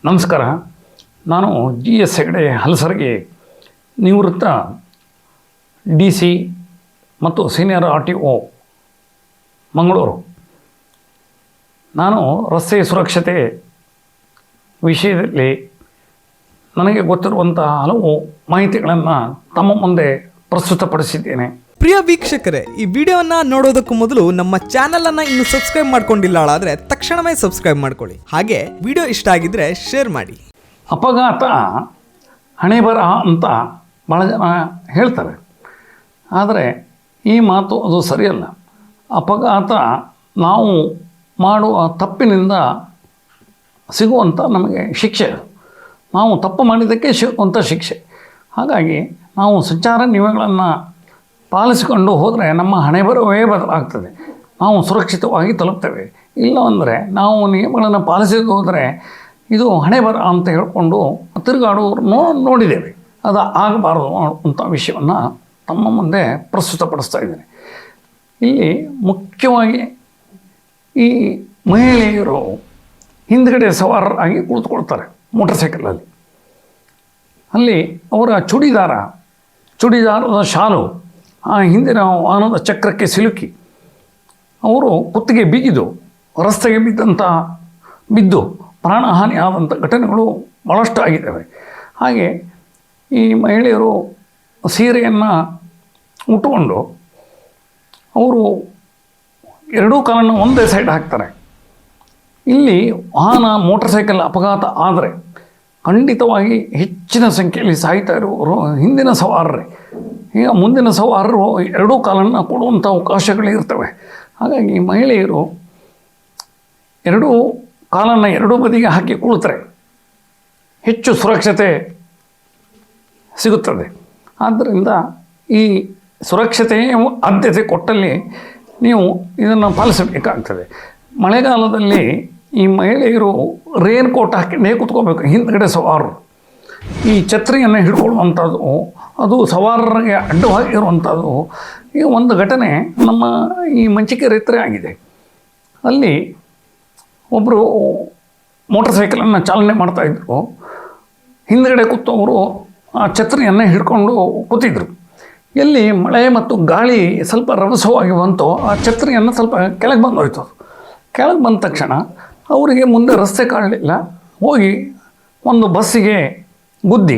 ನಮಸ್ಕಾರ. ನಾನು GS ಹೆಗಡೆ ಹಲಸರಗಿ, ನಿವೃತ್ತ DC ಮತ್ತು ಸೀನಿಯರ್ RTO ಮಂಗಳೂರು. ನಾನು ರಸ್ತೆ ಸುರಕ್ಷತೆ ವಿಷಯದಲ್ಲಿ ನನಗೆ ಗೊತ್ತಿರುವಂಥ ಹಲವು ಮಾಹಿತಿಗಳನ್ನು ತಮ್ಮ ಮುಂದೆ ಪ್ರಸ್ತುತಪಡಿಸಿದ್ದೇನೆ. ಪ್ರಿಯ ವೀಕ್ಷಕರೇ, ಈ ವಿಡಿಯೋನ ನೋಡೋದಕ್ಕೂ ಮೊದಲು ನಮ್ಮ ಚಾನೆಲ್ ಅನ್ನ ಇನ್ನು ಸಬ್ಸ್ಕ್ರೈಬ್ ಮಾಡ್ಕೊಂಡಿಲ್ಲ ಆದರೆ ತಕ್ಷಣವೇ ಸಬ್ಸ್ಕ್ರೈಬ್ ಮಾಡ್ಕೊಳ್ಳಿ. ಹಾಗೆ ವಿಡಿಯೋ ಇಷ್ಟ ಆಗಿದ್ರೆ ಶೇರ್ ಮಾಡಿ. ಅಪಘಾತ ಹಣೆ ಬರಹ ಅಂತ ಭಾಳ ಜನ ಹೇಳ್ತಾರೆ, ಆದರೆ ಈ ಮಾತು ಅದು ಸರಿಯಲ್ಲ. ಅಪಘಾತ ನಾವು ಮಾಡುವ ತಪ್ಪಿನಿಂದ ಸಿಗುವಂಥ ನಮಗೆ ಶಿಕ್ಷೆ, ನಾವು ತಪ್ಪು ಮಾಡಿದ್ದಕ್ಕೆ ಸಿಗುವಂಥ ಶಿಕ್ಷೆ. ಹಾಗಾಗಿ ನಾವು ಸಂಚಾರ ನಿಯಮಗಳನ್ನು ಪಾಲಿಸಿಕೊಂಡು ಹೋದರೆ ನಮ್ಮ ಹಣೆ ಬರವೇ ಬದಲಾಗ್ತದೆ, ನಾವು ಸುರಕ್ಷಿತವಾಗಿ ತಲುಪ್ತೇವೆ. ಇಲ್ಲವಂದರೆ ನಾವು ನಿಯಮಗಳನ್ನು ಪಾಲಿಸದೆ ಹೋದರೆ ಇದು ಹಣೆ ಬರ ಅಂತ ಹೇಳಿಕೊಂಡು ತಿರುಗಾಡುವವ್ರನ್ನೂ ನೋಡಿದ್ದೇವೆ. ಅದು ಆಗಬಾರದು ಅಂತ ವಿಷಯವನ್ನು ತಮ್ಮ ಮುಂದೆ ಪ್ರಸ್ತುತಪಡಿಸ್ತಾ ಇದ್ದೇನೆ. ಇಲ್ಲಿ ಮುಖ್ಯವಾಗಿ ಈ ಮಹಿಳೆಯರು ಹಿಂದ್ಗಡೆ ಸವಾರರಾಗಿ ಕುಳಿತುಕೊಳ್ತಾರೆ ಮೋಟರ್ ಸೈಕಲಲ್ಲಿ. ಅಲ್ಲಿ ಅವರ ಚೂಡಿದಾರದ ಶಾಲು ಆ ಹಿಂದಿನ ವಾಹನದ ಚಕ್ರಕ್ಕೆ ಸಿಲುಕಿ ಅವರು ಕುತ್ತಿಗೆ ಬಿಗಿದು ರಸ್ತೆಗೆ ಬಿದ್ದು ಪ್ರಾಣಹಾನಿ ಆದಂಥ ಘಟನೆಗಳು ಭಾಳಷ್ಟು ಆಗಿದ್ದಾವೆ. ಹಾಗೆ ಈ ಮಹಿಳೆಯರು ಸೀರೆಯನ್ನು ಉಟ್ಟುಕೊಂಡು ಅವರು ಎರಡೂ ಕಾಲನ್ನು ಒಂದೇ ಸೈಡ್ ಹಾಕ್ತಾರೆ. ಇಲ್ಲಿ ವಾಹನ ಮೋಟರ್ ಸೈಕಲ್ ಅಪಘಾತ ಆದರೆ ಖಂಡಿತವಾಗಿ ಹೆಚ್ಚಿನ ಸಂಖ್ಯೆಯಲ್ಲಿ ಸಾಯ್ತಾ ಇರುವವರು ಹಿಂದಿನ ಸವಾರರೇ. ಈಗ ಮುಂದಿನ ಸವಾರರು ಎರಡೂ ಕಾಲನ್ನು ಕೊಡುವಂಥ ಅವಕಾಶಗಳಿರ್ತವೆ. ಹಾಗಾಗಿ ಮಹಿಳೆಯರು ಎರಡೂ ಕಾಲನ್ನು ಎರಡೂ ಬದಿಗೆ ಹಾಕಿ ಕುಳಿತರೆ ಹೆಚ್ಚು ಸುರಕ್ಷತೆ ಸಿಗುತ್ತದೆ. ಆದ್ದರಿಂದ ಈ ಸುರಕ್ಷತೆಯ ಆದ್ಯತೆ ಕೊಟ್ಟಲ್ಲಿ ನೀವು ಇದನ್ನು ಪಾಲಿಸಬೇಕಾಗ್ತದೆ. ಮಳೆಗಾಲದಲ್ಲಿ ಈ ಮಹಿಳೆಯರು ರೇನ್ ಕೋಟ್ ಹಾಕಿಯೇ ಕೂತ್ಕೋಬೇಕು. ಹಿಂದ್ಗಡೆ ಸವಾರರು ಈ ಛತ್ರಿಯನ್ನು ಹಿಡ್ಕೊಳ್ಳುವಂಥದ್ದು, ಅದು ಸವಾರರಿಗೆ ಅಡ್ಡವಾಗಿರುವಂಥದ್ದು. ಈಗ ಒಂದು ಘಟನೆ ನಮ್ಮ ಈ ಮಂಚಿಕೆರೆ ಹತ್ರ ಆಗಿದೆ. ಅಲ್ಲಿ ಒಬ್ಬರು ಮೋಟರ್ ಸೈಕಲನ್ನು ಚಾಲನೆ ಮಾಡ್ತಾಯಿದ್ರು. ಹಿಂದ್ಗಡೆ ಕೂತವರು ಆ ಛತ್ರಿಯನ್ನು ಹಿಡ್ಕೊಂಡು ಕೂತಿದ್ರು. ಎಲ್ಲಿ ಮಳೆ ಮತ್ತು ಗಾಳಿ ಸ್ವಲ್ಪ ರಭಸವಾಗಿ ಬಂತು, ಆ ಛತ್ರಿಯನ್ನು ಸ್ವಲ್ಪ ಕೆಳಗೆ ಬಂದೋಯ್ತು. ಕೆಳಗೆ ಬಂದ ತಕ್ಷಣ ಅವರಿಗೆ ಮುಂದೆ ರಸ್ತೆ ಕಾಣಲಿಲ್ಲ, ಹೋಗಿ ಒಂದು ಬಸ್ಸಿಗೆ ಗುದ್ದಿ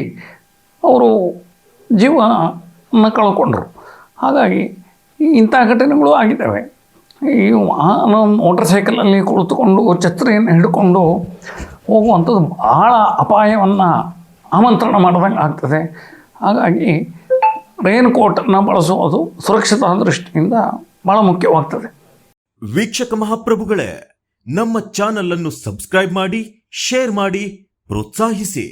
ಅವರು ಜೀವನ ಕಳ್ಕೊಂಡ್ರು. ಹಾಗಾಗಿ ಇಂಥ ಘಟನೆಗಳು ಆಗಿದ್ದಾವೆ. ಈ ಮೋಟರ್ ಸೈಕಲಲ್ಲಿ ಕುಳಿತುಕೊಂಡು ಛತ್ರಿಯನ್ನು ಹಿಡ್ಕೊಂಡು ಹೋಗುವಂಥದ್ದು ಭಾಳ ಅಪಾಯವನ್ನು ಆಮಂತ್ರಣ ಮಾಡಿದಂಗೆ ಆಗ್ತದೆ. ಹಾಗಾಗಿ ರೇನ್ ಕೋಟನ್ನು ಬಳಸುವುದು ಸುರಕ್ಷತಾ ದೃಷ್ಟಿಯಿಂದ ಭಾಳ ಮುಖ್ಯವಾಗ್ತದೆ. ವೀಕ್ಷಕ ಮಹಾಪ್ರಭುಗಳೇ, ನಮ್ಮ ಚಾನಲ್ ಅನ್ನು ಸಬ್ಸ್ಕ್ರೈಬ್ ಮಾಡಿ, ಶೇರ್ ಮಾಡಿ, ಪ್ರೋತ್ಸಾಹಿಸಿ.